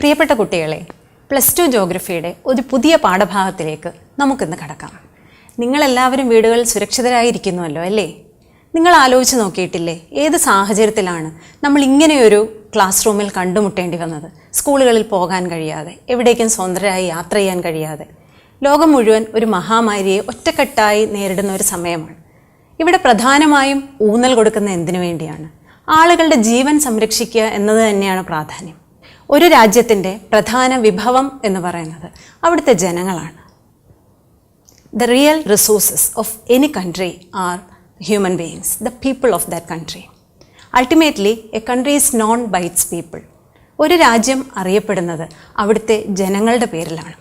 പ്രിയപ്പെട്ട കുട്ടികളെ, +2 ജോഗ്രഫിയുടെ ഒരു പുതിയ പാഠഭാഗത്തിലേക്ക് നമുക്കിന്ന് കടക്കാം. നിങ്ങളെല്ലാവരും വീടുകളിൽ സുരക്ഷിതരായിരിക്കുന്നുവല്ലോ അല്ലേ? നിങ്ങൾ ആലോചിച്ച് നോക്കിയിട്ടില്ലേ, ഏത് സാഹചര്യത്തിലാണ് നമ്മൾ ഇങ്ങനെയൊരു ക്ലാസ് റൂമിൽ കണ്ടുമുട്ടേണ്ടി വന്നത്? സ്കൂളുകളിൽ പോകാൻ കഴിയാതെ, എവിടേക്കും സ്വതന്ത്രരായി യാത്ര ചെയ്യാൻ കഴിയാതെ, ലോകം മുഴുവൻ ഒരു മഹാമാരിയെ ഒറ്റക്കെട്ടായി നേരിടുന്ന ഒരു സമയമാണ്. ഇവിടെ പ്രധാനമായും ഊന്നൽ കൊടുക്കുന്ന എന്തിനു വേണ്ടിയാണ്? ആളുകളുടെ ജീവൻ സംരക്ഷിക്കുക എന്നത് തന്നെയാണ് പ്രാധാന്യം. ഒരു രാജ്യത്തിൻ്റെ പ്രധാന വിഭവം എന്ന് പറയുന്നത് അവിടുത്തെ ജനങ്ങളാണ്. The real resources of any country are human beings, the people of that country. Ultimately a country is known by its people. ഒരു രാജ്യം അറിയപ്പെടുന്നത് അവിടുത്തെ ജനങ്ങളുടെ പേരിലാണ്.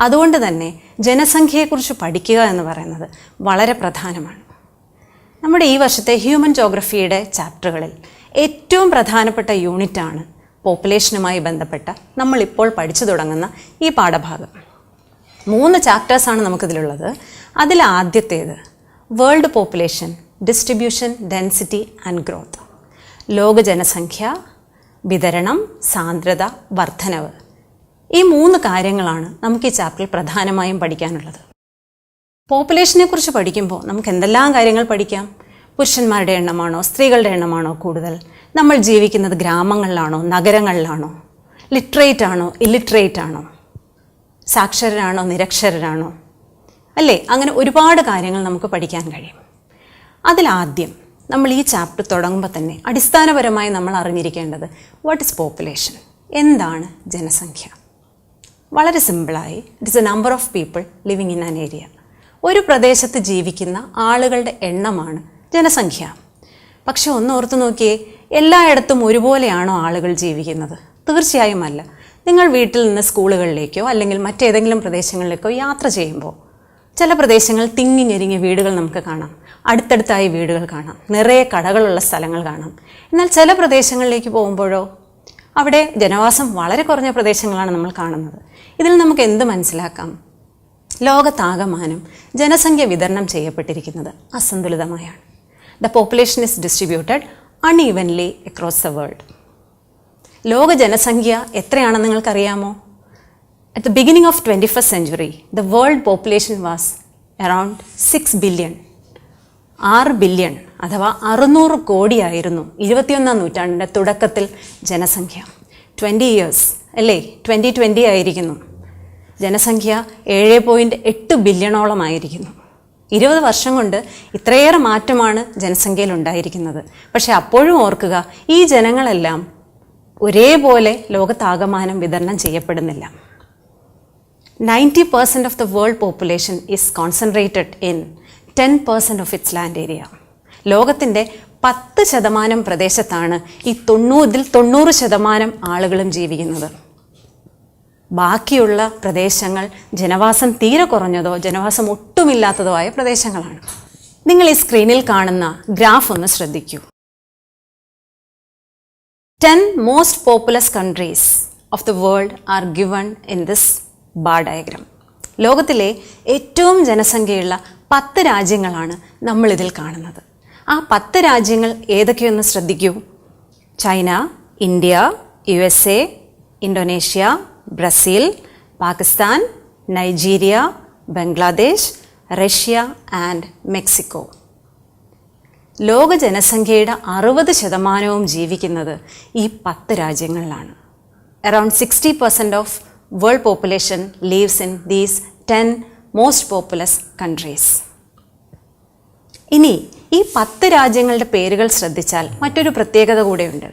അതുകൊണ്ട് തന്നെ ജനസംഖ്യയെക്കുറിച്ച് പഠിക്കുക എന്ന് പറയുന്നത് വളരെ പ്രധാനമാണ്. നമ്മുടെ ഈ വർഷത്തെ ഹ്യൂമൻ ജോഗ്രഫിയുടെ ചാപ്റ്ററുകളിൽ ഏറ്റവും പ്രധാനപ്പെട്ട യൂണിറ്റാണ് പോപ്പുലേഷനുമായി ബന്ധപ്പെട്ട നമ്മളിപ്പോൾ പഠിച്ചു തുടങ്ങുന്ന ഈ പാഠഭാഗം. 3 ചാപ്റ്റേഴ്സാണ് നമുക്കിതിലുള്ളത്. അതിൽ ആദ്യത്തേത് world population, distribution, density and growth. ലോക ജനസംഖ്യ, വിതരണം, സാന്ദ്രത, വർധനവ്. ഈ 3 കാര്യങ്ങളാണ് നമുക്ക് ഈ ചാപ്റ്ററിൽ പ്രധാനമായും പഠിക്കാനുള്ളത്. പോപ്പുലേഷനെ കുറിച്ച് പഠിക്കുമ്പോൾ നമുക്ക് എന്തെല്ലാം കാര്യങ്ങൾ പഠിക്കാം? പുരുഷന്മാരുടെ എണ്ണമാണോ സ്ത്രീകളുടെ എണ്ണമാണോ കൂടുതൽ? നമ്മൾ ജീവിക്കുന്നത് ഗ്രാമങ്ങളിലാണോ നഗരങ്ങളിലാണോ? ലിറ്ററേറ്റ് ആണോ ഇല്ലിറ്ററേറ്റ് ആണോ? സാക്ഷരരാണോ നിരക്ഷരരാണോ? അല്ലേ? അങ്ങനെ ഒരുപാട് കാര്യങ്ങൾ നമുക്ക് പഠിക്കാൻ കഴിയും. അതിലാദ്യം നമ്മൾ ഈ ചാപ്റ്റർ തുടങ്ങുമ്പോൾ തന്നെ അടിസ്ഥാനപരമായി നമ്മൾ അറിഞ്ഞിരിക്കേണ്ടത് വാട്ട് ഇസ് പോപ്പുലേഷൻ, എന്താണ് ജനസംഖ്യ? വളരെ സിമ്പിളായി, it's A number of people living in an area. ഒരു പ്രദേശത്ത് ജീവിക്കുന്ന ആളുകളുടെ എണ്ണമാണ് ജനസംഖ്യ. പക്ഷെ ഒന്ന് ഓർത്ത് നോക്കിയേ, എല്ലായിടത്തും ഒരുപോലെയാണോ ആളുകൾ ജീവിക്കുന്നത്? തീർച്ചയായും അല്ല. നിങ്ങൾ വീട്ടിൽ നിന്ന് സ്കൂളുകളിലേക്കോ അല്ലെങ്കിൽ മറ്റേതെങ്കിലും പ്രദേശങ്ങളിലേക്കോ യാത്ര ചെയ്യുമ്പോൾ ചില പ്രദേശങ്ങൾ തിങ്ങി ഞെരുങ്ങിയ വീടുകൾ നമുക്ക് കാണാം, അടുത്തടുത്തായി വീടുകൾ കാണാം, നിറയെ കടകളുള്ള സ്ഥലങ്ങൾ കാണാം. എന്നാൽ ചില പ്രദേശങ്ങളിലേക്ക് പോകുമ്പോഴോ അവിടെ ജനവാസം വളരെ കുറഞ്ഞ പ്രദേശങ്ങളാണ് നമ്മൾ കാണുന്നത്. ഇതിൽ നമുക്ക് എന്ത് മനസ്സിലാക്കാം? ലോകത്താകമാനം ജനസംഖ്യ വിതരണം ചെയ്യപ്പെട്ടിരിക്കുന്നത് അസന്തുലിതമായാണ്. The population is distributed unevenly across the world. ലോക ജനസംഖ്യ എത്രയാണെന്ന് നിങ്ങൾക്കറിയാമോ? At the beginning of 21st century, the world population was around 6 billion. 6 billion അഥവാ 600 കോടിയായിരുന്നു 21ാം നൂറ്റാണ്ടിൻ്റെ തുടക്കത്തിൽ ജനസംഖ്യ. 20 years അല്ലേ, 2020 ആയിരിക്കുന്നു. ജനസംഖ്യ 7.8 ബില്യണോളമായിരിക്കുന്നു. 20 വർഷം കൊണ്ട് ഇത്രയേറെ മാറ്റമാണ് ജനസംഖ്യയിൽ ഉണ്ടായിരിക്കുന്നത്. പക്ഷെ അപ്പോഴും ഓർക്കുക, ഈ ജനങ്ങളെല്ലാം ഒരേപോലെ ലോകത്താകമാനം വിതരണം ചെയ്യപ്പെടുന്നില്ല. 90% of the world population is concentrated in 10% of its land area. ലോകത്തിൻ്റെ 10% പ്രദേശത്താണ് ഈ 90% ആളുകളും ജീവിക്കുന്നത്. ബാക്കിയുള്ള പ്രദേശങ്ങൾ ജനവാസം തീരെ കുറഞ്ഞതോ ജനവാസം ഒട്ടുമില്ലാത്തതോ ആയ പ്രദേശങ്ങളാണ്. നിങ്ങൾ ഈ സ്ക്രീനിൽ കാണുന്ന ഗ്രാഫ് ഒന്ന് ശ്രദ്ധിക്കൂ. 10 most populous countries of the world are given in this bar diagram. ലോകത്തിലെ ഏറ്റവും ജനസംഖ്യയുള്ള 10 രാജ്യങ്ങളാണ് നമ്മളിതിൽ കാണുന്നത്. ആ 10 രാജ്യങ്ങൾ ഏതൊക്കെയൊന്ന് ശ്രദ്ധിക്കൂ. China, India, USA, Indonesia, Brazil, Pakistan, Nigeria, Bangladesh, Russia and Mexico. ലോക ജനസംഖ്യയുടെ 60% ജീവിക്കുന്നത് ഈ 10 രാജ്യങ്ങളിലാണ്. around 60% of world population lives in these 10 most populous countries. ഇനി ഈ 10 രാജ്യങ്ങളുടെ പേരുകൾ ശ്രദ്ധിച്ചാൽ മറ്റൊരു പ്രത്യേകത കൂടെയുണ്ട്.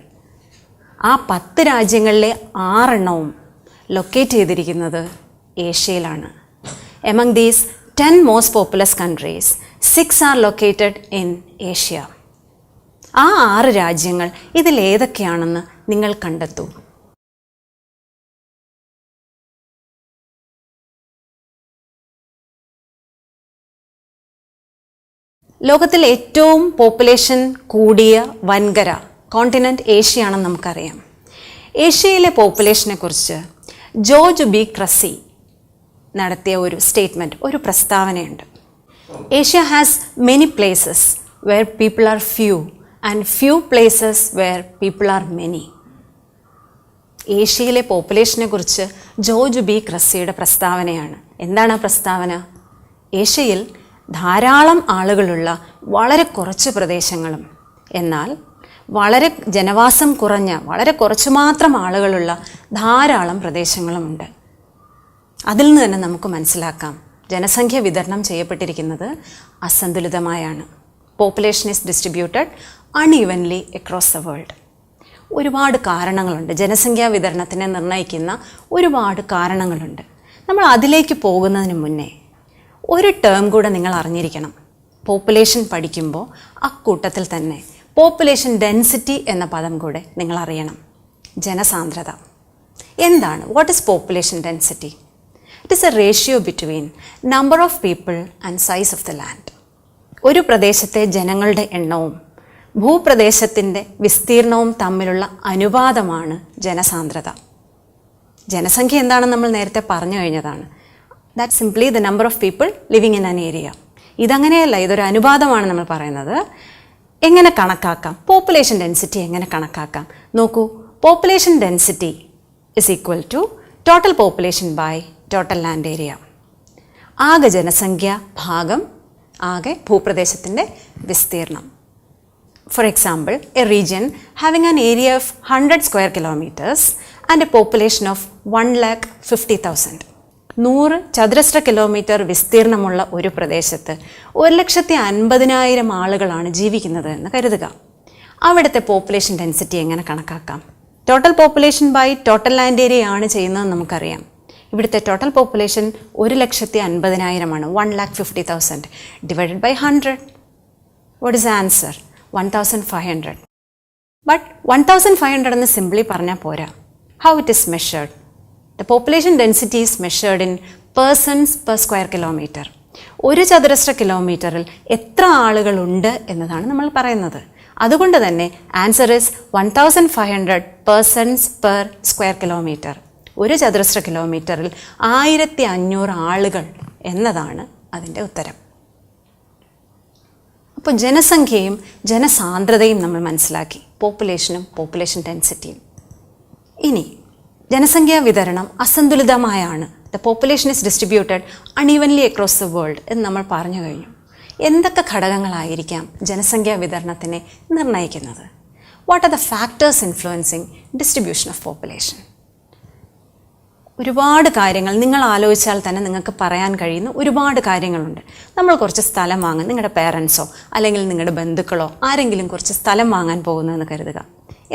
ആ 10 രാജ്യങ്ങളിലെ 6 എണ്ണവും ലൊക്കേറ്റ് ചെയ്തിരിക്കുന്നത് ഏഷ്യയിലാണ്. Among these 10 most populous countries, 6 are located in Asia. ആ 6 രാജ്യങ്ങൾ ഇതിലേതൊക്കെയാണെന്ന് നിങ്ങൾ കണ്ടെത്തൂ. ലോകത്തിൽ ഏറ്റവും പോപ്പുലേഷൻ കൂടിയ വൻകര കോണ്ടിനെന്റ് ഏഷ്യയാണെന്ന് നമുക്കറിയാം. ഏഷ്യയിലെ പോപ്പുലേഷനെ കുറിച്ച് ജോർജ് ബി ക്രസി നടത്തിയ ഒരു സ്റ്റേറ്റ്മെൻറ്റ്, ഒരു പ്രസ്താവനയുണ്ട്. Asia has many places where people are few and few places where people are many. ഏഷ്യയിലെ പോപ്പുലേഷനെ കുറിച്ച് ജോർജ് ബി ക്രസിയുടെ പ്രസ്താവനയാണ്. എന്താണ് ആ പ്രസ്താവന? ഏഷ്യയിൽ ധാരാളം ആളുകളുള്ള വളരെ കുറച്ച് പ്രദേശങ്ങളും എന്നാൽ വളരെ ജനവാസം കുറഞ്ഞ വളരെ കുറച്ച് മാത്രം ആളുകളുള്ള ധാരാളം പ്രദേശങ്ങളുമുണ്ട്. അതിൽ നിന്ന് തന്നെ നമുക്ക് മനസ്സിലാക്കാം ജനസംഖ്യ വിതരണം ചെയ്യപ്പെട്ടിരിക്കുന്നത് അസന്തുലിതമായാണ്. Population is distributed unevenly across the world. ഒരുപാട് കാരണങ്ങളുണ്ട്. ജനസംഖ്യാ വിതരണത്തിനെ നിർണ്ണയിക്കുന്ന ഒരുപാട് കാരണങ്ങളുണ്ട്. നമ്മൾ അതിലേക്ക് പോകുന്നതിന് മുന്നേ ഒരു ടേം കൂടെ നിങ്ങൾ അറിഞ്ഞിരിക്കണം. പോപ്പുലേഷൻ പഠിക്കുമ്പോൾ അക്കൂട്ടത്തിൽ തന്നെ പോപ്പുലേഷൻ ഡെൻസിറ്റി എന്ന പദം കൂടെ നിങ്ങൾ അറിയണം. ജനസാന്ദ്രത എന്താണ്? What is population density? It is A ratio between number of people and size of the land. ഒരു പ്രദേശത്തെ ജനങ്ങളുടെ എണ്ണവും ഭൂപ്രദേശത്തിൻ്റെ വിസ്തീർണവും തമ്മിലുള്ള അനുപാതമാണ് ജനസാന്ദ്രത. ജനസംഖ്യ എന്താണെന്ന് നമ്മൾ നേരത്തെ പറഞ്ഞു കഴിഞ്ഞതാണ്. That simply the number of people living in an area. ഇതങ്ങനെയല്ല, ഇതൊരു അനുപാതമാണ് നമ്മൾ പറയുന്നത്. എങ്ങനെ കണക്കാക്കാം? പോപ്പുലേഷൻ ഡെൻസിറ്റി എങ്ങനെ കണക്കാക്കാം? നോക്കൂ, population density is equal to total population by total land area. ആകെ ജനസംഖ്യ ഭാഗം ആകെ ഭൂപ്രദേശത്തിൻ്റെ വിസ്തീർണം. For example, a region having an area of 100 square kilometers and a population of 1,50,000. 100 ചതുരശ്ര കിലോമീറ്റർ വിസ്തീർണമുള്ള ഒരു പ്രദേശത്ത് 1,50,000 ആളുകളാണ് ജീവിക്കുന്നത് എന്ന് കരുതുക. അവിടുത്തെ പോപ്പുലേഷൻ ഡെൻസിറ്റി എങ്ങനെ കണക്കാക്കാം? Total population by total land area ആണ് ചെയ്യുന്നത് നമുക്കറിയാം. ഇവിടുത്തെ ടോട്ടൽ പോപ്പുലേഷൻ 1,50,000 ആണ്. 1,50,000 divided by 100. What is answer? 1,500. But 1,500 എന്ന് സിംപ്ലി പറഞ്ഞാൽ പോരാ. How it is measured? The population density is measured in persons per square kilometer. ഒരു ചതുരശ്ര കിലോമീറ്ററിൽ എത്ര ആളുകളുണ്ട് എന്നതാണ് നമ്മൾ പറയുന്നത്. അതുകൊണ്ട് തന്നെ answer is 1,500 persons per square kilometer. ഒരു ചതുരശ്ര കിലോമീറ്ററിൽ 1,500 ആളുകൾ എന്നതാണ് അതിൻ്റെ ഉത്തരം. അപ്പോൾ ജനസംഖ്യയും ജനസാന്ദ്രതയും നമ്മൾ മനസ്സിലാക്കി, പോപ്പുലേഷനും പോപ്പുലേഷൻ ഡെൻസിറ്റിയും. ഇനി ജനസംഖ്യാ വിതരണം അസന്തുലിതമായാണ്. The population is distributed unevenly across the world എന്ന് നമ്മൾ പറഞ്ഞു കഴിഞ്ഞു. എന്തൊക്കെ ഘടകങ്ങളായിരിക്കാം ജനസംഖ്യാ വിതരണത്തിനെ നിർണ്ണയിക്കുന്നത്? What are the factors influencing distribution of population? ഒരുപാട് കാര്യങ്ങൾ നിങ്ങൾ ആലോചിച്ചാൽ തന്നെ നിങ്ങൾക്ക് പറയാൻ കഴിയുന്ന ഒരുപാട് കാര്യങ്ങളുണ്ട്. നമ്മൾ കുറച്ച് സ്ഥലം വാങ്ങാൻ, നിങ്ങളുടെ പേരൻസോ അല്ലെങ്കിൽ നിങ്ങളുടെ ബന്ധുക്കളോ ആരെങ്കിലും കുറച്ച് സ്ഥലം വാങ്ങാൻ പോകുന്നതെന്ന് കരുതുക.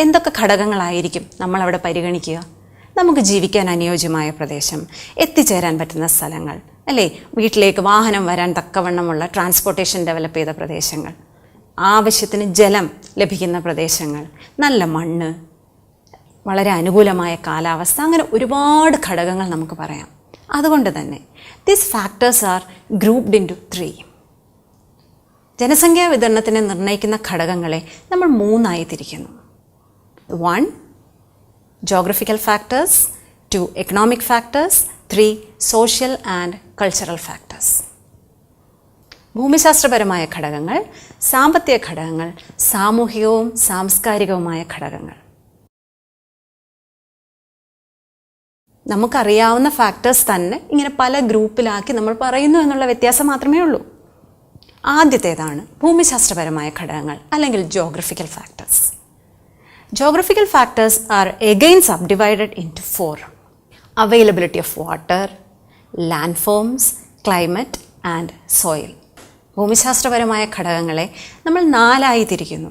എന്തൊക്കെ ഘടകങ്ങളായിരിക്കും നമ്മളവിടെ പരിഗണിക്കുക? നമുക്ക് ജീവിക്കാൻ അനുയോജ്യമായ പ്രദേശം, എത്തിച്ചേരാൻ പറ്റുന്ന സ്ഥലങ്ങൾ, അല്ലേ? വീട്ടിലേക്ക് വാഹനം വരാൻ തക്കവണ്ണമുള്ള ട്രാൻസ്പോർട്ടേഷൻ ഡെവലപ്പ് ചെയ്ത പ്രദേശങ്ങൾ, ആവശ്യത്തിന് ജലം ലഭിക്കുന്ന പ്രദേശങ്ങൾ, നല്ല മണ്ണ്, വളരെ അനുകൂലമായ കാലാവസ്ഥ, അങ്ങനെ ഒരുപാട് ഘടകങ്ങൾ നമുക്ക് പറയാം. അതുകൊണ്ട് തന്നെ these factors are grouped into 3. ജനസംഖ്യാ വിതരണത്തിനെ നിർണ്ണയിക്കുന്ന ഘടകങ്ങളെ നമ്മൾ 3ആയി തിരിക്കുന്നു. 1. Geographical factors, 2. Economic factors, 3. Social and cultural factors. ഭൂമിശാസ്ത്രപരമായ ഘടകങ്ങൾ, സാമ്പത്തിക ഘടകങ്ങൾ, സാമൂഹികവും സാംസ്കാരികവുമായ ഘടകങ്ങൾ. നമുക്കറിയാവുന്ന ഫാക്ടേഴ്സ് തന്നെ ഇങ്ങനെ പല ഗ്രൂപ്പിലാക്കി നമ്മൾ പറയുന്നു എന്നുള്ള വ്യത്യാസം മാത്രമേ ഉള്ളൂ. ആദ്യത്തേതാണ് ഭൂമിശാസ്ത്രപരമായ ഘടകങ്ങൾ അല്ലെങ്കിൽ geographical factors. Geographical factors are again subdivided into four: availability of water, landforms, climate and soil. ഭൂമിശാസ്ത്രപരമായ ഘടകങ്ങളെ നമ്മൾ 4 തിരിക്കുന്നു.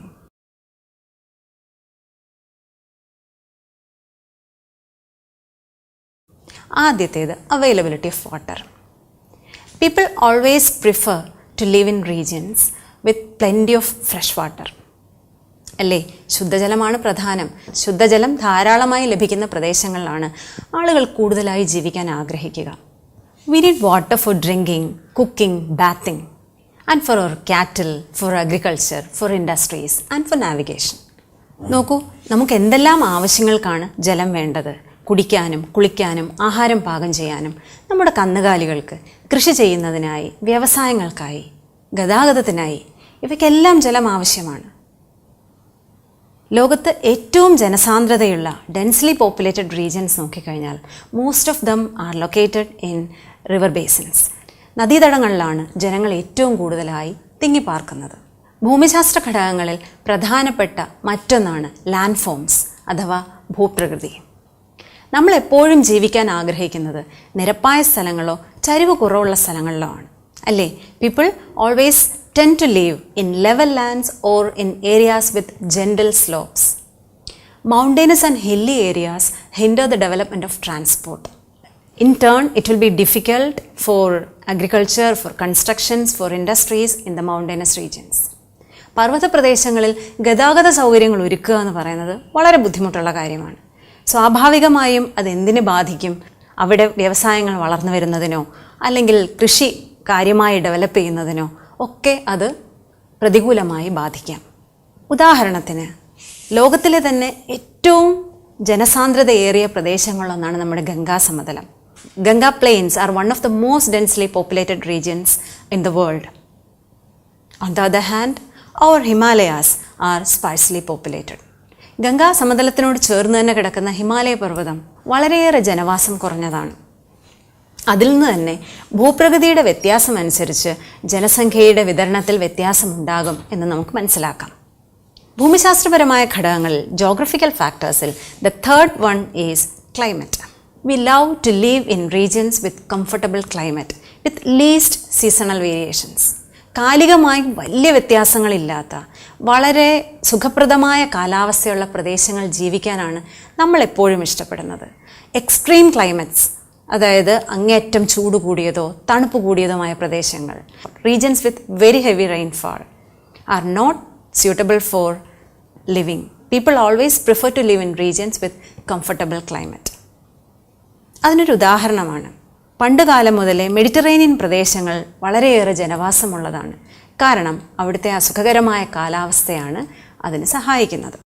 ആദ്യത്തേത് availability of water. People always prefer to live in regions with plenty of fresh water. അല്ലേ, ശുദ്ധജലമാണ് പ്രധാനം. ശുദ്ധജലം ധാരാളമായി ലഭിക്കുന്ന പ്രദേശങ്ങളിലാണ് ആളുകൾ കൂടുതലായി ജീവിക്കാൻ ആഗ്രഹിക്കുക. We need water for drinking, cooking, bathing and for our cattle, for agriculture, for industries and for navigation. നോക്കൂ, നമുക്ക് എന്തെല്ലാം ആവശ്യങ്ങൾക്കാണ് ജലം വേണ്ടത്. കുടിക്കാനും കുളിക്കാനും ആഹാരം പാകം ചെയ്യാനും, നമ്മുടെ കന്നുകാലികൾക്ക്, കൃഷി ചെയ്യുന്നതിനായി, വ്യവസായങ്ങൾക്കായി, ഗതാഗതത്തിനായി, ഇവയ്ക്കെല്ലാം ജലം ആവശ്യമാണ്. ലോകത്ത് ഏറ്റവും ജനസാന്ദ്രതയുള്ള ഡെൻസ്ലി പോപ്പുലേറ്റഡ് റീജിയൻസ് നോക്കിക്കഴിഞ്ഞാൽ most of them are located in river basins. നദീതടങ്ങളിലാണ് ജനങ്ങൾ ഏറ്റവും കൂടുതലായി തിങ്ങിപ്പാർക്കുന്നത്. ഭൂമിശാസ്ത്ര ഘടകങ്ങളിൽ പ്രധാനപ്പെട്ട മറ്റൊന്നാണ് ലാൻഡ് ഫോംസ് അഥവാ ഭൂപ്രകൃതി. നമ്മൾ എപ്പോഴും ജീവിക്കാൻ ആഗ്രഹിക്കുന്നത് നിരപ്പായ സ്ഥലങ്ങളോ ചരിവ് കുറവുള്ള സ്ഥലങ്ങളിലോ ആണ്, അല്ലേ? People always tend to live in level lands or in areas with gentle slopes. Mountainous and hilly areas hinder the development of transport. In turn, it will be difficult for agriculture, for constructions, for industries in the mountainous regions. പർവ്വത പ്രദേശങ്ങളിൽ ഗതാഗത സൗകര്യങ്ങൾ ഒരുക്കുക എന്ന് പറയുന്നത് വളരെ ബുദ്ധിമുട്ടുള്ള കാര്യമാണ്. സ്വാഭാവികമായും അതെന്തിനെ ബാധിക്കും? അവിടെ വ്യവസായങ്ങൾ വളർന്നു വരുന്നതിനോ അല്ലെങ്കിൽ കൃഷി കാര്യമായി ഡെവലപ്പ് ചെയ്യുന്നതിനോ ഒക്കെ അത് പ്രതികൂലമായി ബാധിക്കാം. ഉദാഹരണത്തിന്, ലോകത്തിലെ തന്നെ ഏറ്റവും ജനസാന്ദ്രതയേറിയ പ്രദേശങ്ങളൊന്നാണ് നമ്മുടെ ഗംഗാ സമതലം. Ganga plains are one of the most densely populated regions in the world. On the other hand, our Himalayas are sparsely populated. Ganga സമതലത്തിനോട് ചേർന്ന് തന്നെ കിടക്കുന്ന ഹിമാലയ പർവ്വതം വളരെയേറെ ജനവാസം കുറഞ്ഞതാണ്. അതിൽ നിന്ന് തന്നെ ഭൂപ്രകൃതിയുടെ വ്യത്യാസം അനുസരിച്ച് ജനസംഖ്യയുടെ വിതരണത്തിൽ വ്യത്യാസമുണ്ടാകും എന്ന് നമുക്ക് മനസ്സിലാക്കാം. ഭൂമിശാസ്ത്രപരമായ ഘടകങ്ങളിൽ, ജോഗ്രഫിക്കൽ ഫാക്ടേഴ്സിൽ, the third one is climate. We love to live in regions with comfortable climate with least seasonal variations. കാലികമായി വലിയ വ്യത്യാസങ്ങളില്ലാത്ത വളരെ സുഖപ്രദമായ കാലാവസ്ഥയുള്ള പ്രദേശങ്ങൾ ജീവിക്കാനാണ് നമ്മൾ എപ്പോഴും ഇഷ്ടപ്പെടുന്നത്. എക്സ്ട്രീം ക്ലൈമറ്റ്സ്, അതായത് അങ്ങേയറ്റം ചൂട് കൂടിയതോ തണുപ്പ് കൂടിയതുമായ പ്രദേശങ്ങൾ, regions with very heavy rainfall are not suitable for living. People always prefer to live in regions with comfortable climate. അതിനൊരു ഉദാഹരണമാണ്, പണ്ടുകാലം മുതലേ മെഡിറ്ററേനിയൻ പ്രദേശങ്ങൾ വളരെയേറെ ജനവാസമുള്ളതാണ്. കാരണം അവിടുത്തെ അസുഖകരമായ കാലാവസ്ഥയാണ് അതിന് സഹായിക്കുന്നത്.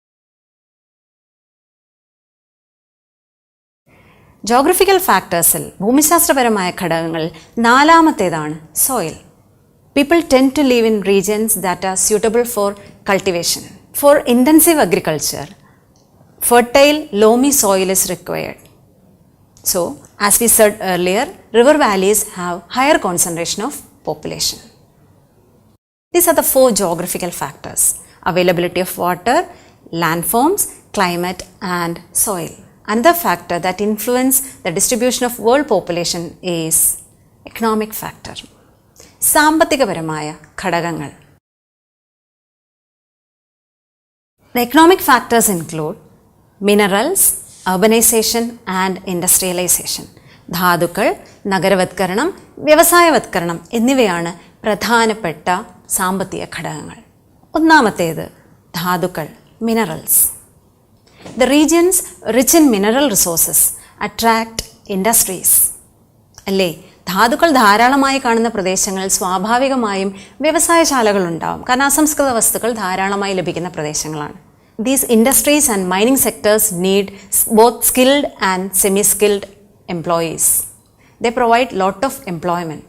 ജോഗ്രഫിക്കൽ ഫാക്ടേഴ്സിൽ, ഭൂമിശാസ്ത്രപരമായ ഘടകങ്ങളിൽ നാലാമത്തേതാണ് soil. People tend to live in regions that are suitable for cultivation. For intensive agriculture, fertile loamy soil is required. So, as we said earlier, river valleys have higher concentration of population. These are the four geographical factors: availability of water, landforms, climate and soil. Another factor that influence the distribution of world population is economic factor. സാമ്പത്തികപരമായ ഘടകങ്ങൾ. The economic factors include minerals, urbanization and industrialization. ധാതുക്കൾ, നഗരവത്കരണം, വ്യവസായവത്കരണം എന്നിവയാണ് പ്രധാനപ്പെട്ട സാമ്പത്തിക ഘടകങ്ങൾ. ഒന്നാമത്തേത് ധാതുക്കൾ, minerals. The regions rich in mineral resources attract industries. അല്ലേ, ധാതുക്കൾ ധാരാളമായി കാണുന്ന പ്രദേശങ്ങളിൽ സ്വാഭാവികമായും വ്യവസായശാലകൾ ഉണ്ടാവും. കാരണം അസംസ്കൃത വസ്തുക്കൾ ധാരാളമായി ലഭിക്കുന്ന പ്രദേശങ്ങളാണ്. These industries and mining sectors need both skilled and semi-skilled employees. They provide lot of employment.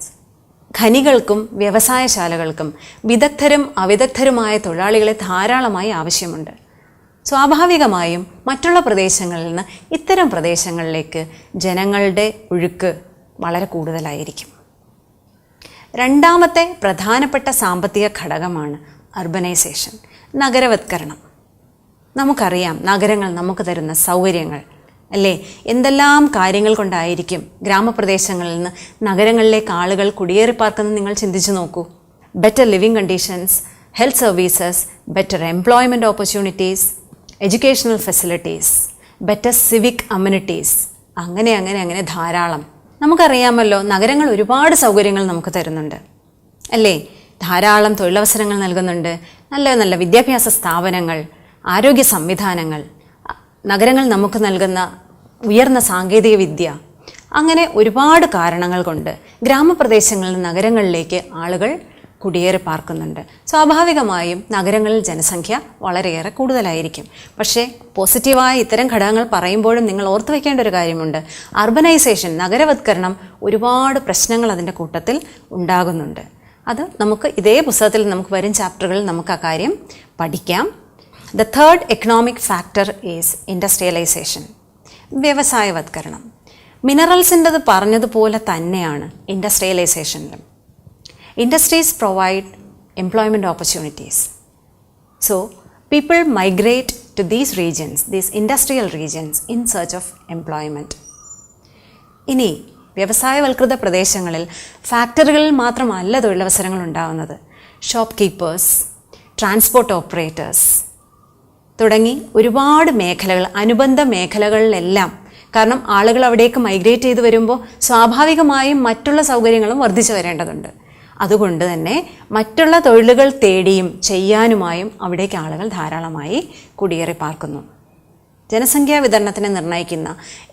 ഖനികൾക്കും വ്യവസായശാലകൾക്കും വിദഗ്ധരും അവിദഗ്ധരുമായ തൊഴിലാളികളെ ധാരാളമായി ആവശ്യമുണ്ട്. സ്വാഭാവികമായും മറ്റുള്ള പ്രദേശങ്ങളിൽ നിന്ന് ഇത്തരം പ്രദേശങ്ങളിലേക്ക് ജനങ്ങളുടെ ഒഴുക്ക് വളരെ കൂടുതലായിരിക്കും. രണ്ടാമത്തെ പ്രധാനപ്പെട്ട സാമ്പത്തിക ഘടകമാണ് അർബനൈസേഷൻ, നഗരവത്കരണം. നമുക്കറിയാം നഗരങ്ങൾ നമുക്ക് തരുന്ന സൗകര്യങ്ങൾ, അല്ലേ? എന്തെല്ലാം കാര്യങ്ങൾ കൊണ്ടായിരിക്കും ഗ്രാമപ്രദേശങ്ങളിൽ നിന്ന് നഗരങ്ങളിലേക്ക് ആളുകൾ കുടിയേറിപ്പാർക്കുന്നത് നിങ്ങൾ ചിന്തിച്ചു നോക്കൂ. Better living conditions, health services, better employment opportunities, educational facilities, better civic amenities, അങ്ങനെ ധാരാളം. നമുക്കറിയാമല്ലോ, നഗരങ്ങൾ ഒരുപാട് സൗകര്യങ്ങൾ നമുക്ക് തരുന്നുണ്ട്, അല്ലേ? ധാരാളം തൊഴിലവസരങ്ങൾ നൽകുന്നുണ്ട്, നല്ല നല്ല വിദ്യാഭ്യാസ സ്ഥാപനങ്ങൾ, ആരോഗ്യ സംവിധാനങ്ങൾ, നഗരങ്ങൾ നമുക്ക് നൽകുന്ന ഉയർന്ന സാങ്കേതിക വിദ്യ, അങ്ങനെ ഒരുപാട് കാരണങ്ങൾ കൊണ്ട് ഗ്രാമപ്രദേശങ്ങളിൽ നിന്ന് നഗരങ്ങളിലേക്ക് ആളുകൾ കുടിയേറി പാർക്കുന്നുണ്ട്. സ്വാഭാവികമായും നഗരങ്ങളിൽ ജനസംഖ്യ വളരെയേറെ കൂടുതലായിരിക്കും. പക്ഷേ പോസിറ്റീവായ ഇത്തരം ഘടകങ്ങൾ പറയുമ്പോഴും നിങ്ങൾ ഓർത്തു വയ്ക്കേണ്ട ഒരു കാര്യമുണ്ട്. അർബനൈസേഷൻ, നഗരവത്കരണം, ഒരുപാട് പ്രശ്നങ്ങൾ അതിൻ്റെ കൂട്ടത്തിൽ ഉണ്ടാകുന്നുണ്ട്. അത് നമുക്ക് ഇതേ പുസ്തകത്തിൽ നമുക്ക് വരും ചാപ്റ്ററുകളിൽ നമുക്ക് ആ കാര്യം പഠിക്കാം. The third economic factor is industrialisation, വ്യവസായവത്കരണം. മിനറൽസിൻ്റെത് പറഞ്ഞതുപോലെ തന്നെയാണ് ഇൻഡസ്ട്രിയലൈസേഷനിലും. Industries provide employment opportunities. So, people migrate to these regions, these industrial regions, in search of employment. ഇനി വ്യവസായവൽകൃത പ്രദേശങ്ങളിൽ ഫാക്ടറികളിൽ മാത്രമല്ല തൊഴിലവസരങ്ങൾ ഉണ്ടാകുന്നത്. ഷോപ്പ് കീപ്പേഴ്സ്, ട്രാൻസ്പോർട്ട് ഓപ്പറേറ്റേഴ്സ് തുടങ്ങി ഒരുപാട് മേഖലകൾ, അനുബന്ധ മേഖലകളിലെല്ലാം, കാരണം ആളുകൾ അവിടേക്ക് മൈഗ്രേറ്റ് ചെയ്ത് വരുമ്പോൾ സ്വാഭാവികമായും മറ്റുള്ള സൗകര്യങ്ങളും വർദ്ധിച്ചു വരേണ്ടതുണ്ട്. അതുകൊണ്ട് തന്നെ മറ്റുള്ള തൊഴിലുകൾ തേടിയും ചെയ്യാനുമായും അവിടേക്ക് ആളുകൾ ധാരാളമായി കുടിയേറി പാർക്കുന്നു. ജനസംഖ്യാ വിതരണത്തിനെ നിർണ്ണയിക്കുന്ന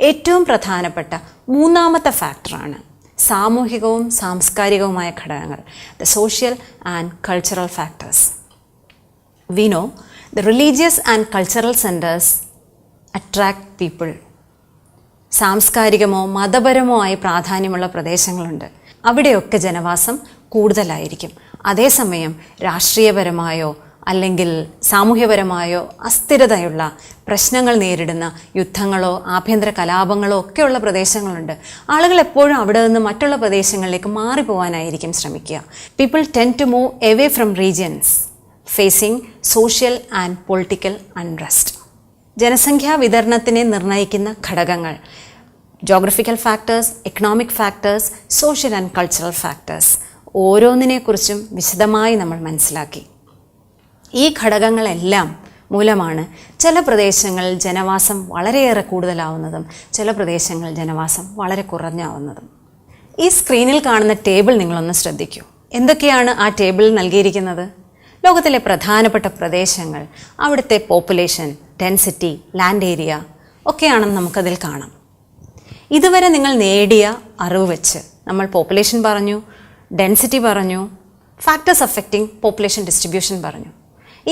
ഏറ്റവും പ്രധാനപ്പെട്ട മൂന്നാമത്തെ ഫാക്ടറാണ് സാമൂഹികവും സാംസ്കാരികവുമായ ഘടകങ്ങൾ, the social and cultural factors. We know the religious and cultural centres attract people. സാംസ്കാരികമോ മതപരമോ ആയി പ്രാധാന്യമുള്ള പ്രദേശങ്ങളുണ്ട്, അവിടെയൊക്കെ ജനവാസം കൂടുതലായിരിക്കും. അതേസമയം രാഷ്ട്രീയപരമായോ അല്ലെങ്കിൽ സാമൂഹ്യപരമായോ അസ്ഥിരതയുള്ള പ്രശ്നങ്ങൾ നേരിടുന്ന യുദ്ധങ്ങളോ ആഭ്യന്തര കലാപങ്ങളോ ഒക്കെയുള്ള പ്രദേശങ്ങളുണ്ട്. ആളുകൾ എപ്പോഴും അവിടെ നിന്ന് മറ്റുള്ള പ്രദേശങ്ങളിലേക്ക് മാറിപ്പോവാനായിരിക്കും ശ്രമിക്കുക. People tend to move away from regions facing social and political unrest. ജനസംഖ്യാ വിതരണത്തിനെ നിർണ്ണയിക്കുന്ന ഘടകങ്ങൾ geographical factors, economic factors, social and cultural factors, ഓരോന്നിനെക്കുറിച്ചും വിശദമായി നമ്മൾ മനസ്സിലാക്കി. ഈ ഘടകങ്ങളെല്ലാം മൂലമാണ് ചില പ്രദേശങ്ങളിൽ ജനവാസം വളരെയേറെ കൂടുതലാവുന്നതും ചില പ്രദേശങ്ങളിൽ ജനവാസം വളരെ കുറഞ്ഞാവുന്നതും. ഈ സ്ക്രീനിൽ കാണുന്ന ടേബിൾ നിങ്ങളൊന്ന് ശ്രദ്ധിക്കൂ. എന്തൊക്കെയാണ് ആ ടേബിളിൽ നൽകിയിരിക്കുന്നത്? ലോകത്തിലെ പ്രധാനപ്പെട്ട പ്രദേശങ്ങൾ, അവിടുത്തെ പോപ്പുലേഷൻ, ഡെൻസിറ്റി, ലാൻഡ് ഏരിയ ഒക്കെയാണെന്ന് നമുക്കതിൽ കാണാം. ഇതുവരെ നിങ്ങൾ നേടിയ അറിവ് വെച്ച് നമ്മൾ പോപ്പുലേഷൻ പറഞ്ഞു, ഡെൻസിറ്റി പറഞ്ഞു, ഫാക്ടേഴ്സ് അഫക്റ്റിംഗ് പോപ്പുലേഷൻ ഡിസ്ട്രിബ്യൂഷൻ പറഞ്ഞു.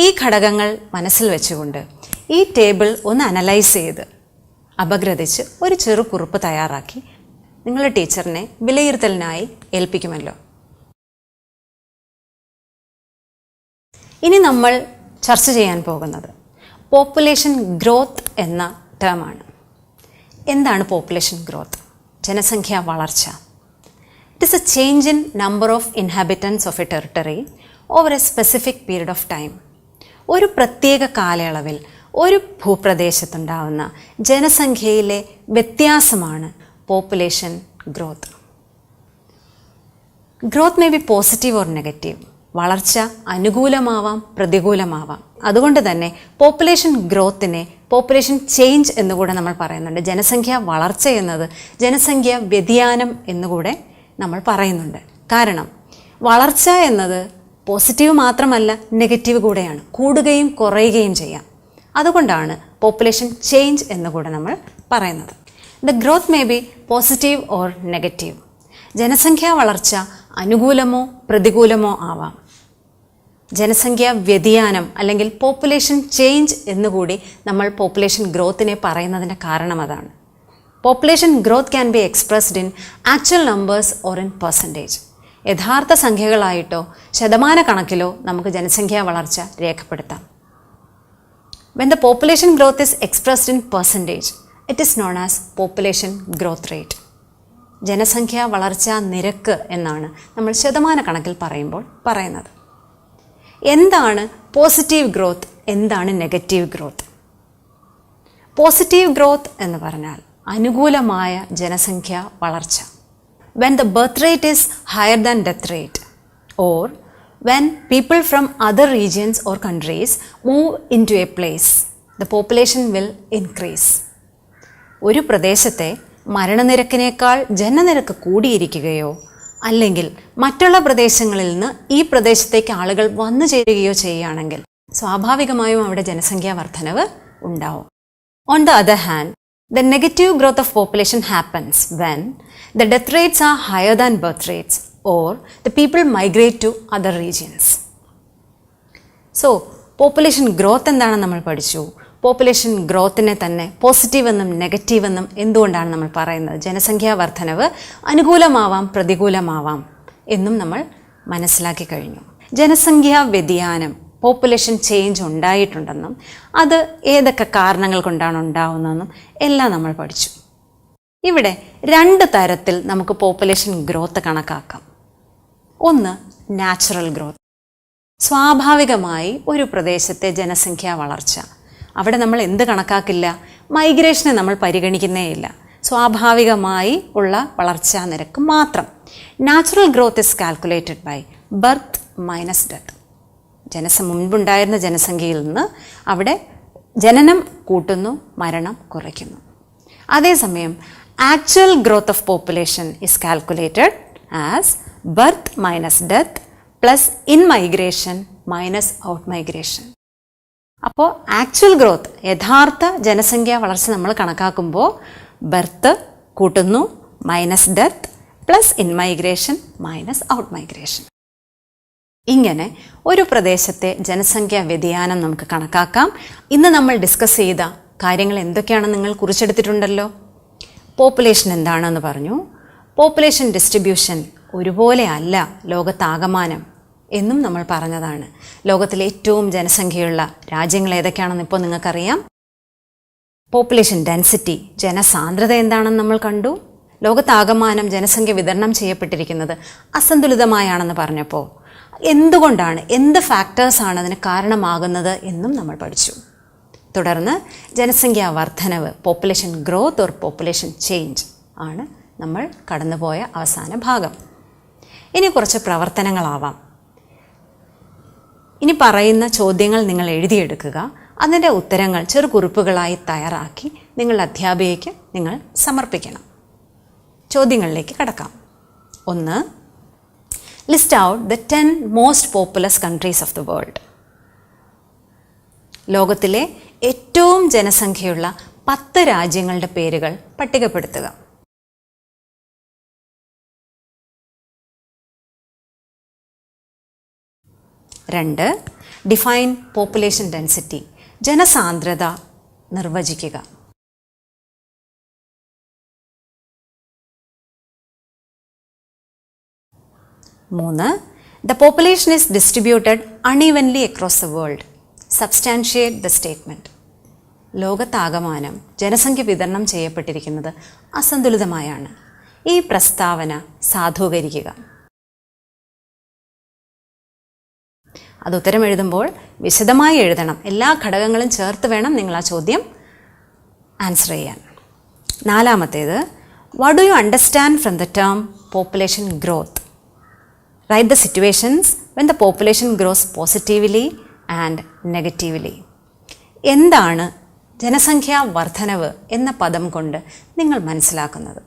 ഈ ഘടകങ്ങൾ മനസ്സിൽ വെച്ചുകൊണ്ട് ഈ ടേബിൾ ഒന്ന് അനലൈസ് ചെയ്ത് അപഗ്രഥിച്ച് ഒരു ചെറു കുറിപ്പ് തയ്യാറാക്കി നിങ്ങളുടെ ടീച്ചറിനെ വിലയിരുത്തലിനായി ഏൽപ്പിക്കുമല്ലോ. ഇനി നമ്മൾ ചർച്ച ചെയ്യാൻ പോകുന്നത് പോപ്പുലേഷൻ ഗ്രോത്ത് എന്ന ടേമാണ്. എന്താണ് പോപ്പുലേഷൻ ഗ്രോത്ത്? ജനസംഖ്യാ വളർച്ച. It is A change in number of inhabitants of A territory over A specific period of time. ഒരു പ്രത്യേക കാലയളവിൽ ഒരു ഭൂപ്രദേശത്തുണ്ടാവുന്ന ജനസംഖ്യയിലെ വ്യത്യാസമാണ് population growth. Growth may be positive or negative. വളർച്ച അനുകൂലമാവാം, പ്രതികൂലമാവാം. അതുകൊണ്ട് തന്നെ പോപ്പുലേഷൻ ഗ്രോത്തിനെ പോപ്പുലേഷൻ ചേഞ്ച് എന്നുകൂടെ നമ്മൾ പറയുന്നുണ്ട്. ജനസംഖ്യ വളർച്ച എന്നത് ജനസംഖ്യ വ്യതിയാനം എന്നുകൂടെ നമ്മൾ പറയുന്നുണ്ട്. കാരണം വളർച്ച എന്നത് പോസിറ്റീവ് മാത്രമല്ല, നെഗറ്റീവ് കൂടെയാണ്. കൂടുകയും കുറയുകയും ചെയ്യാം. അതുകൊണ്ടാണ് പോപ്പുലേഷൻ ചേഞ്ച് എന്നുകൂടെ നമ്മൾ പറയുന്നത്. The growth may be positive or negative. ജനസംഖ്യാ വളർച്ച അനുകൂലമോ പ്രതികൂലമോ ആവാം. ജനസംഖ്യാ വ്യതിയാനം അല്ലെങ്കിൽ പോപ്പുലേഷൻ ചേഞ്ച് എന്നുകൂടി നമ്മൾ പോപ്പുലേഷൻ ഗ്രോത്തിനെ പറയുന്നതിൻ്റെ കാരണം അതാണ്. Population growth can be expressed in actual numbers or in percentage. യഥാർത്ഥ സംഖ്യകളായിട്ടോ ശതമാന കണക്കിലോ നമുക്ക് ജനസംഖ്യാ വളർച്ച രേഖപ്പെടുത്താം. When the population growth is expressed in percentage, it is known as population growth rate. ജനസംഖ്യാ വളർച്ചാ നിരക്ക് എന്നാണ് നമ്മൾ ശതമാന കണക്കിൽ പറയുമ്പോൾ പറയുന്നത്. എന്താണ് പോസിറ്റീവ് ഗ്രോത്ത്, എന്താണ് നെഗറ്റീവ് ഗ്രോത്ത്? പോസിറ്റീവ് ഗ്രോത്ത് എന്ന് പറഞ്ഞാൽ അനുകൂലമായ ജനസംഖ്യ വളർച്ച. When the birth rate is higher than death rate, or when people from other regions or countries move into a place, the population will increase. ഒരു പ്രദേശത്തെ മരണനിരക്കിനേക്കാൾ ജനനിരക്ക് കൂടിയിരിക്കുകയോ അല്ലെങ്കിൽ മറ്റുള്ള പ്രദേശങ്ങളിൽ നിന്ന് ഈ പ്രദേശത്തേക്ക് ആളുകൾ വന്നു ചേരുകയോ ചെയ്യുകയാണെങ്കിൽ സ്വാഭാവികമായും അവിടെ ജനസംഖ്യാ വർധനവ് ഉണ്ടാവും. On the other hand, the negative growth of population happens when the death rates are higher than birth rates or the people migrate to other regions. So, population growth എന്താണെന്ന് നമ്മൾ പഠിച്ചു. പോപ്പുലേഷൻ ഗ്രോത്തിനെ തന്നെ പോസിറ്റീവ് എന്നും negative എന്നും എന്തുകൊണ്ടാണ് നമ്മൾ പറയുന്നത്? ജനസംഖ്യാ വർധനവ് അനുകൂലമാവാം പ്രതികൂലമാവാം എന്നും നമ്മൾ മനസ്സിലാക്കി കഴിഞ്ഞു. ജനസംഖ്യാ വ്യതിയാനം, പോപ്പുലേഷൻ ചേഞ്ച് ഉണ്ടായിട്ടുണ്ടെന്നും അത് ഏതൊക്കെ കാരണങ്ങൾ കൊണ്ടാണ് ഉണ്ടാവുന്നതെന്നും എല്ലാം നമ്മൾ പഠിച്ചു. ഇവിടെ 2 തരത്തിൽ നമുക്ക് പോപ്പുലേഷൻ ഗ്രോത്ത് കണക്കാക്കാം. ഒന്ന്, നാച്ചുറൽ ഗ്രോത്ത്. സ്വാഭാവികമായി ഒരു പ്രദേശത്തെ ജനസംഖ്യാ വളർച്ച, അവിടെ നമ്മൾ എന്ത് കണക്കാക്കില്ല? മൈഗ്രേഷനെ നമ്മൾ പരിഗണിക്കുന്നേയില്ല. സ്വാഭാവികമായി ഉള്ള വളർച്ചാ നിരക്ക് മാത്രം. Natural growth is calculated by birth minus death. മുൻപുണ്ടായിരുന്ന ജനസംഖ്യയിൽ നിന്ന് അവിടെ ജനനം കൂട്ടുന്നു, മരണം കുറയ്ക്കുന്നു. അതേസമയം actual growth of population is calculated as birth minus death plus in migration minus out migration. അപ്പോൾ ആക്ച്വൽ ഗ്രോത്ത്, യഥാർത്ഥ ജനസംഖ്യാ വളർച്ച നമ്മൾ കണക്കാക്കുമ്പോൾ ബർത്ത് കൂട്ടുന്നു, minus death plus in migration minus out migration. ഇങ്ങനെ ഒരു പ്രദേശത്തെ ജനസംഖ്യാ വ്യതിയാനം നമുക്ക് കണക്കാക്കാം. ഇന്ന് നമ്മൾ ഡിസ്കസ് ചെയ്ത കാര്യങ്ങൾ എന്തൊക്കെയാണെന്ന് നിങ്ങൾ കുറിച്ചെടുത്തിട്ടുണ്ടല്ലോ. പോപ്പുലേഷൻ എന്താണെന്ന് പറഞ്ഞു. പോപ്പുലേഷൻ ഡിസ്ട്രിബ്യൂഷൻ ഒരുപോലെ അല്ല ലോകത്താകമാനം എന്നും നമ്മൾ പറഞ്ഞതാണ്. ലോകത്തിലെ ഏറ്റവും ജനസംഖ്യയുള്ള രാജ്യങ്ങൾ ഏതൊക്കെയാണെന്ന് ഇപ്പോൾ നിങ്ങൾക്കറിയാം. പോപ്പുലേഷൻ ഡെൻസിറ്റി, ജനസാന്ദ്രത എന്താണെന്ന് നമ്മൾ കണ്ടു. ലോകത്താകമാനം ജനസംഖ്യ വിതരണം ചെയ്യപ്പെട്ടിരിക്കുന്നത് അസന്തുലിതമായാണെന്ന് പറഞ്ഞപ്പോൾ എന്തുകൊണ്ടാണ്, എന്ത് ഫാക്ടേഴ്സാണ് അതിന് കാരണമാകുന്നത് എന്നും നമ്മൾ പഠിച്ചു. തുടർന്ന് ജനസംഖ്യാ വർധനവ്, population growth or population change ആണ് നമ്മൾ കടന്നുപോയ അവസാന ഭാഗം. ഇനി കുറച്ച് പ്രവർത്തനങ്ങളാവാം. ഇനി പറയുന്ന ചോദ്യങ്ങൾ നിങ്ങൾ എഴുതിയെടുക്കുക. അതിൻ്റെ ഉത്തരങ്ങൾ ചെറുകുറിപ്പുകളായി തയ്യാറാക്കി നിങ്ങളുടെ അധ്യാപികയ്ക്ക് നിങ്ങൾ സമർപ്പിക്കണം. ചോദ്യങ്ങളിലേക്ക് കടക്കാം. 1. List out the 10 most populous countries of the world. ലോകത്തിലെ ഏറ്റവും ജനസംഖ്യയുള്ള 10 രാജ്യങ്ങളുടെ പേരുകൾ പട്ടികപ്പെടുത്തുക. 2. Define population density. ജനസാന്ദ്രത നിർവചിക്കുക. 3. The population is distributed unevenly across the world. Substantiate the statement. ലോകത്താകമാനം ജനസംഖ്യ വിതരണം ചെയ്യപ്പെട്ടിരിക്കുന്നത് അസന്തുലിതമായാണ്. ഈ പ്രസ്താവന സാധൂകരിക്കുക. അത് ഉത്തരം എഴുതുമ്പോൾ വിശദമായി എഴുതണം. എല്ലാ ഘടകങ്ങളും ചേർത്ത് വേണം നിങ്ങൾ ആ ചോദ്യം ആൻസർ ചെയ്യാൻ. 4. What do you understand from the term population growth? Write the situations when the population grows positively and negatively. എന്താണ് ജനസംഖ്യാ വർധനവ് എന്ന പദം കൊണ്ട് നിങ്ങൾ മനസ്സിലാക്കുന്നത്?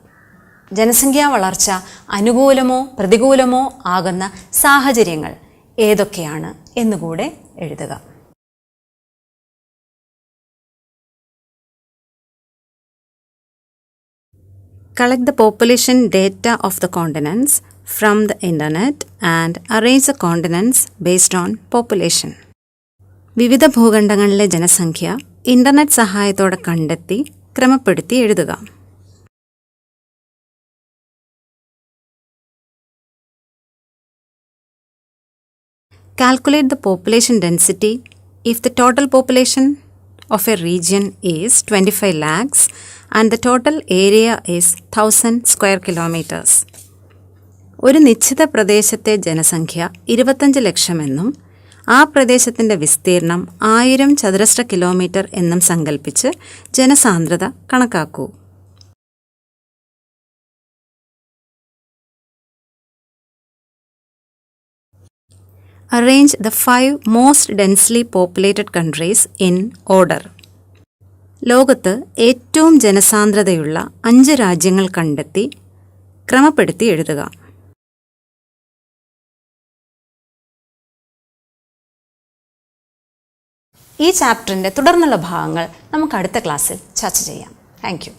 ജനസംഖ്യാ വളർച്ച അനുകൂലമോ പ്രതികൂലമോ ആകുന്ന സാഹചര്യങ്ങൾ ഏതൊക്കെയാണ് എന്നുകൂടെ എഴുതുക. Collect the population data of the continents from the internet and arrange the continents based on population. വിവിധ ഭൂഖണ്ഡങ്ങളിലെ ജനസംഖ്യ ഇന്റർനെറ്റ് സഹായത്തോടെ കണ്ടെത്തി ക്രമപ്പെടുത്തി എഴുതുക. Calculate the population density if the total population of a region is 25 lakhs and the total area is 1000 square kilometers. ഒരു നിശ്ചിത പ്രദേശത്തെ ജനസംഖ്യ 25 ലക്ഷമെന്നും ആ പ്രദേശത്തിൻ്റെ വിസ്തീർണം 1000 ചതുരശ്ര കിലോമീറ്റർ എന്നും സങ്കല്പിച്ച് ജനസാന്ദ്രത കണക്കാക്കൂ. Arrange the 5 most densely populated countries in order. ലോകത്ത് ഏറ്റവും ജനസാന്ദ്രതയുള്ള 5 രാജ്യങ്ങൾ കണ്ടെത്തി ക്രമപ്പെടുത്തി എഴുതുക. ഈ ചാപ്റ്ററിൻ്റെ തുടർന്നുള്ള ഭാഗങ്ങൾ നമുക്ക് അടുത്ത ക്ലാസ്സിൽ ചർച്ച ചെയ്യാം. Thank you.